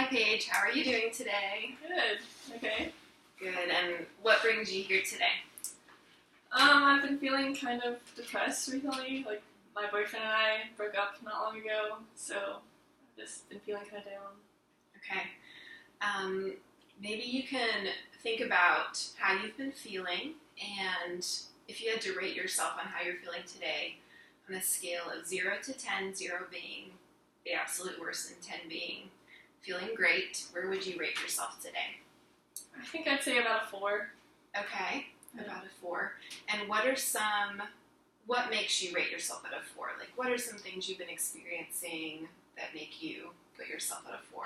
Paige. How are you doing today? Good. Okay. Good. And what brings you here today? I've been feeling kind of depressed recently. Like, my boyfriend and I broke up not long ago, so I've just been feeling kind of down. Okay. Maybe you can think about how you've been feeling, and if you had to rate yourself on how you're feeling today on a scale of 0 to 10, 0 being the absolute worst and 10 being feeling great, where would you rate yourself today? I think I'd say about a 4. Okay, Yeah. about a 4. And what makes you rate yourself at a 4? Like, what are some things you've been experiencing that make you put yourself at a 4?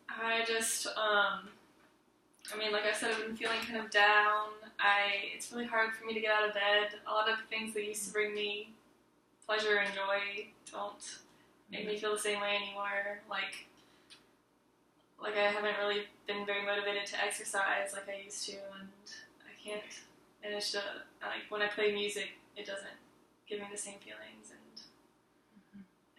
I just, like I said, I've been feeling kind of down. It's really hard for me to get out of bed. A lot of things that used to bring me pleasure and joy don't make me feel the same way anymore. Like I haven't really been very motivated to exercise like I used to, and I can't manage to, when I play music, it doesn't give me the same feelings, and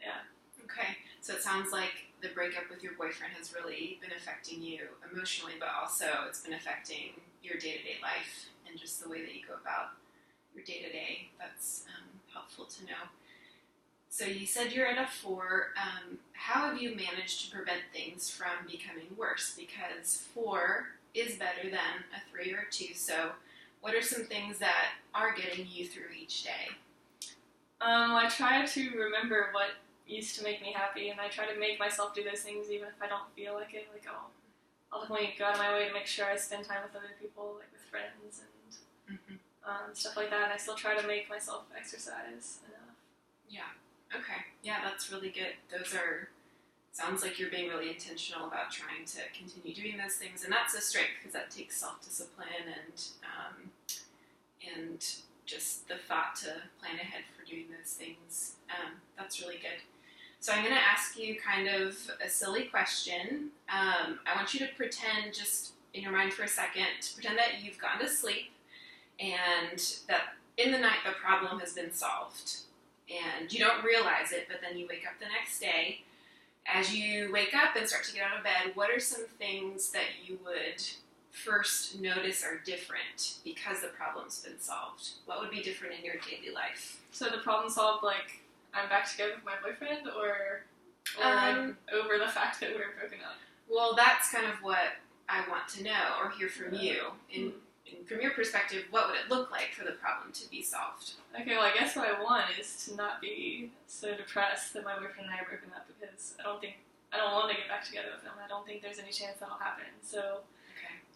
yeah. Okay, so it sounds like the breakup with your boyfriend has really been affecting you emotionally, but also it's been affecting your day-to-day life and just the way that you go about your day-to-day. That's helpful to know. So you said you're at a 4. How have you managed to prevent things from becoming worse? Because 4 is better than a 3 or a 2. So what are some things that are getting you through each day? I try to remember what used to make me happy, and I try to make myself do those things even if I don't feel like it. Like, I'll definitely go out of my way to make sure I spend time with other people, like with friends and stuff like that. And I still try to make myself exercise enough. Yeah. Okay. Yeah, that's really good. Sounds like you're being really intentional about trying to continue doing those things, and that's a strength because that takes self-discipline and just the thought to plan ahead for doing those things. That's really good. So I'm going to ask you kind of a silly question. I want you to pretend, just in your mind for a second, pretend that you've gone to sleep and that in the night the problem has been solved. And you don't realize it, but then you wake up the next day. As you wake up and start to get out of bed, what are some things that you would first notice are different because the problem's been solved? What would be different in your daily life? So the problem solved, like, I'm back together with my boyfriend, or I'm over the fact that we're broken up? Well, that's kind of what I want to know or hear from you. From your perspective, what would it look like for the problem to be solved? Okay, well, I guess what I want is to not be so depressed that my boyfriend and I are broken up, because I don't want to get back together with him. I don't think there's any chance that'll happen. So,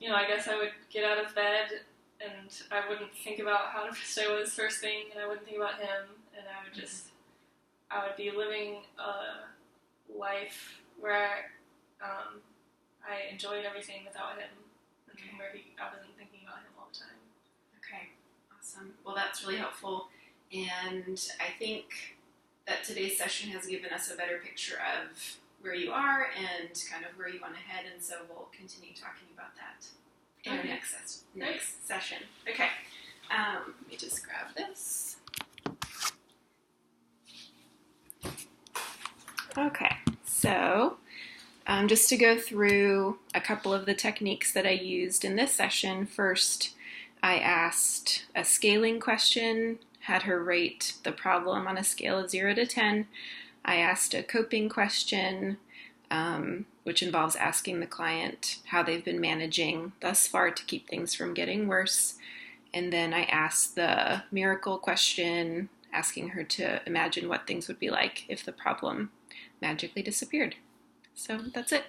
I guess I would get out of bed, and I wouldn't think about how depressed I was first thing, and I wouldn't think about him, and I would be living a life where I enjoyed everything without him, where I wasn't thinking about him all the time. Okay, awesome. Well, that's really helpful, and I think that today's session has given us a better picture of where you are and kind of where you want to head, and so we'll continue talking about that in our next session. Okay, let me just grab this. Okay, so just to go through a couple of the techniques that I used in this session. First, I asked a scaling question, had her rate the problem on a scale of 0 to 10. I asked a coping question, which involves asking the client how they've been managing thus far to keep things from getting worse. And then I asked the miracle question, asking her to imagine what things would be like if the problem magically disappeared. So that's it.